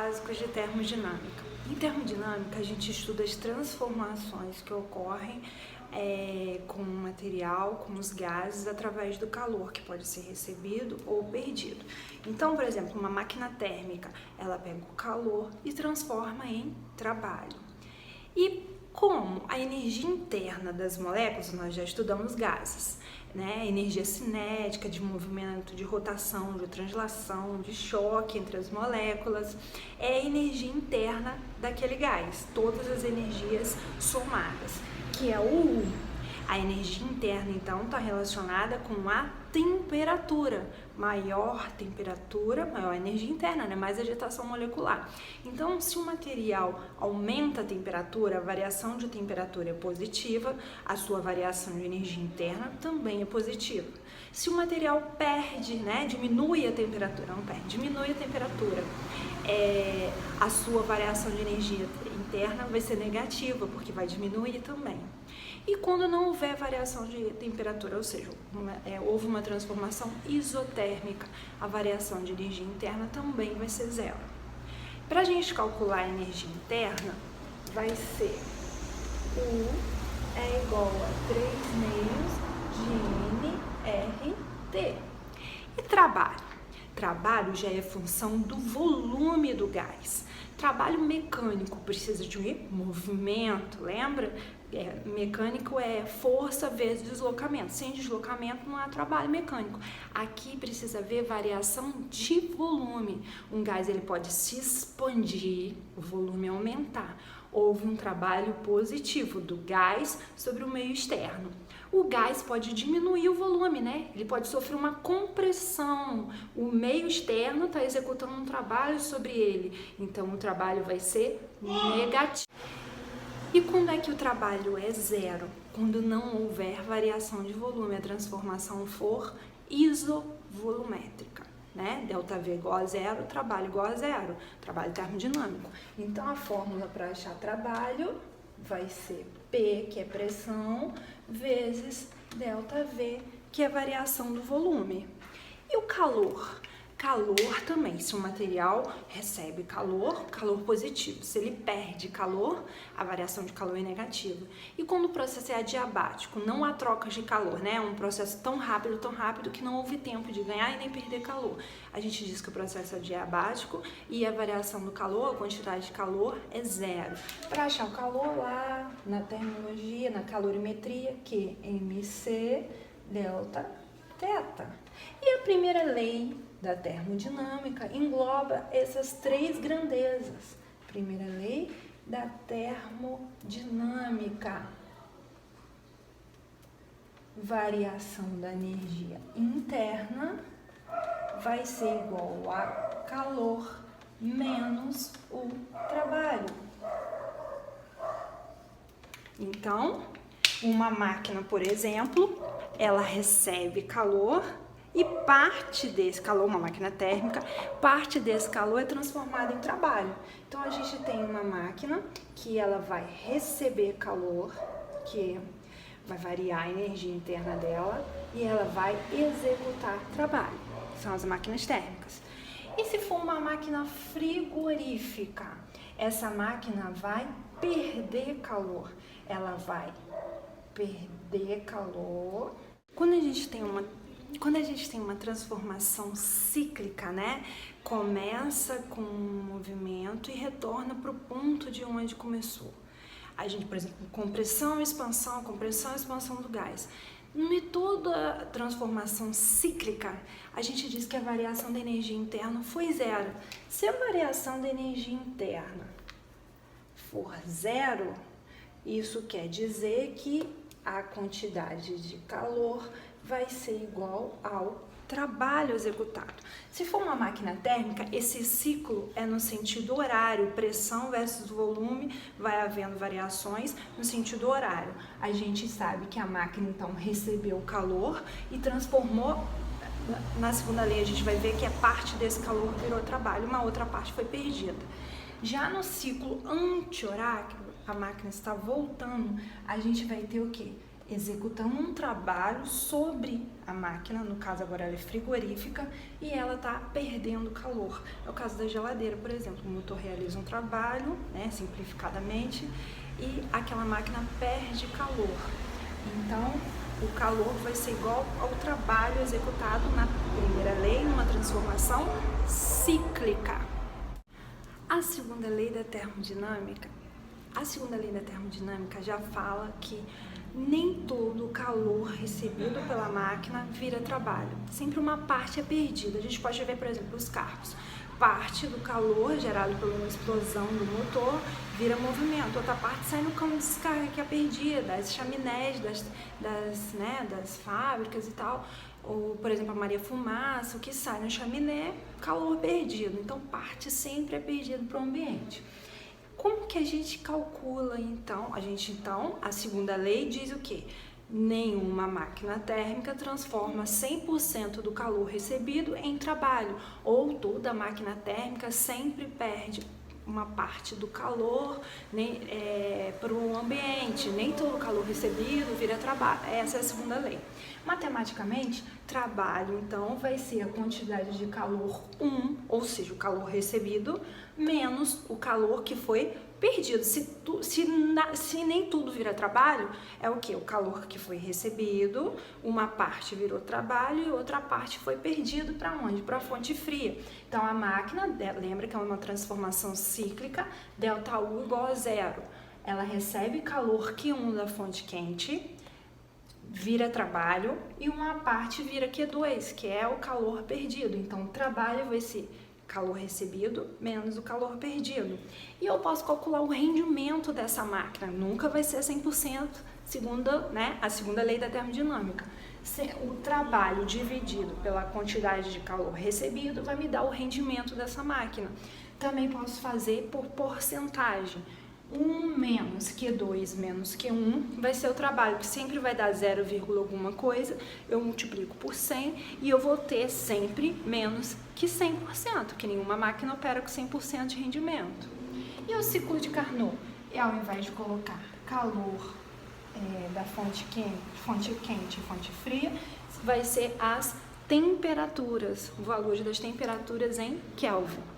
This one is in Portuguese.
básicos de termodinâmica. Em termodinâmica, a gente estuda as transformações que ocorrem com o material, com os gases, através do calor, que pode ser recebido ou perdido. Então, por exemplo, uma máquina térmica, ela pega o calor e transforma em trabalho. E como a energia interna das moléculas, nós já estudamos gases, né? Energia cinética, de movimento, de rotação, de translação, de choque entre as moléculas, é a energia interna daquele gás, todas as energias somadas, que é o U. A energia interna, então, está relacionada com a temperatura. Maior temperatura, maior energia interna, né? Mais agitação molecular. Então, se o material aumenta a temperatura, a variação de temperatura é positiva, a sua variação de energia interna também é positiva. Se o material perde, né? Diminui a temperatura, não perde, diminui a temperatura, a sua variação de energia interna vai ser negativa, porque vai diminuir também. E quando não houver variação de temperatura, ou seja, houve uma transformação isotérmica, a variação de energia interna também vai ser zero. Para a gente calcular a energia interna, vai ser U é igual a 3 meios de nRT. E trabalho? Trabalho já é função do volume do gás. Trabalho mecânico precisa de movimento, lembra? Mecânico é força vezes deslocamento. Sem deslocamento não há trabalho mecânico. Aqui precisa haver variação de volume. Um gás ele pode se expandir, o volume aumentar. Houve um trabalho positivo do gás sobre o meio externo. O gás pode diminuir o volume, né? Ele pode sofrer uma compressão. O meio externo está executando um trabalho sobre ele. Então, o trabalho vai ser negativo. E quando é que o trabalho é zero? Quando não houver variação de volume, a transformação for isovolumétrica, né? ΔV igual a zero, trabalho igual a zero, trabalho termodinâmico. Então, a fórmula para achar trabalho vai ser P, que é pressão, vezes ΔV, que é variação do volume. E o calor? Calor também, se o material recebe calor, calor positivo. Se ele perde calor, a variação de calor é negativa. E quando o processo é adiabático, não há trocas de calor, né? É um processo tão rápido que não houve tempo de ganhar e nem perder calor. A gente diz que o processo é adiabático e a variação do calor, a quantidade de calor, é zero. Para achar o calor lá na termologia, na calorimetria, que MC delta θ. E a primeira lei da termodinâmica engloba essas três grandezas. Primeira lei da termodinâmica. Variação da energia interna vai ser igual a calor menos o trabalho. Então, uma máquina, por exemplo, ela recebe calor e parte desse calor, uma máquina térmica, parte desse calor é transformada em trabalho. Então, a gente tem uma máquina que ela vai receber calor, que vai variar a energia interna dela, e ela vai executar trabalho. São as máquinas térmicas. E se for uma máquina frigorífica, essa máquina vai perder calor. Ela vai perder calor. Quando a gente tem uma transformação cíclica, né? Começa com um movimento e retorna para o ponto de onde começou. A gente, por exemplo, compressão e expansão do gás. Em toda transformação cíclica, a gente diz que a variação da energia interna foi zero. Se a variação da energia interna for zero, isso quer dizer que a quantidade de calor vai ser igual ao trabalho executado. Se for uma máquina térmica, esse ciclo é no sentido horário, pressão versus volume, vai havendo variações no sentido horário. A gente sabe que a máquina, então, recebeu calor e transformou. Na segunda lei, a gente vai ver que a parte desse calor virou trabalho, uma outra parte foi perdida. Já no ciclo anti-horário, a máquina está voltando, a gente vai ter o quê? executando um trabalho sobre a máquina, no caso agora ela é frigorífica, e ela está perdendo calor. É o caso da geladeira, por exemplo, o motor realiza um trabalho, né, simplificadamente, e aquela máquina perde calor. Então, o calor vai ser igual ao trabalho executado na primeira lei, numa transformação cíclica. A segunda lei da termodinâmica já fala que nem todo o calor recebido pela máquina vira trabalho. Sempre uma parte é perdida. A gente pode ver, por exemplo, os carros. Parte do calor gerado por uma explosão do motor vira movimento. Outra parte sai no cano de descarga, que é perdida, das chaminés, das fábricas e tal. Ou, por exemplo, a Maria Fumaça, o que sai na chaminé, calor perdido. Então, parte sempre é perdido para o ambiente. Como que a gente calcula, então? A segunda lei diz o quê? Nenhuma máquina térmica transforma 100% do calor recebido em trabalho, ou toda máquina térmica sempre perde uma parte do calor para o ambiente, nem todo o calor recebido vira trabalho. Essa é a segunda lei. Matematicamente, trabalho, então, vai ser a quantidade de calor 1, ou seja, o calor recebido, menos o calor que foi perdido. Se nem tudo vira trabalho, é o que? O calor que foi recebido, uma parte virou trabalho e outra parte foi perdido para onde? Para a fonte fria. Então, a máquina, lembra que é uma transformação cíclica, ΔU igual a 0. Ela recebe calor Q1 da fonte quente, vira trabalho, e uma parte vira Q2, que é o calor perdido. Então, o trabalho vai ser calor recebido menos o calor perdido. E eu posso calcular o rendimento dessa máquina. Nunca vai ser 100%, segundo, a segunda lei da termodinâmica. O trabalho dividido pela quantidade de calor recebido vai me dar o rendimento dessa máquina. Também posso fazer por porcentagem. 1 menos Q2 menos Q1 vai ser o trabalho, que sempre vai dar 0, alguma coisa, eu multiplico por 100 e eu vou ter sempre menos que 100%, que nenhuma máquina opera com 100% de rendimento. E o ciclo de Carnot? Ao invés de colocar calor da fonte quente e fonte fria, vai ser as temperaturas, o valor das temperaturas em Kelvin.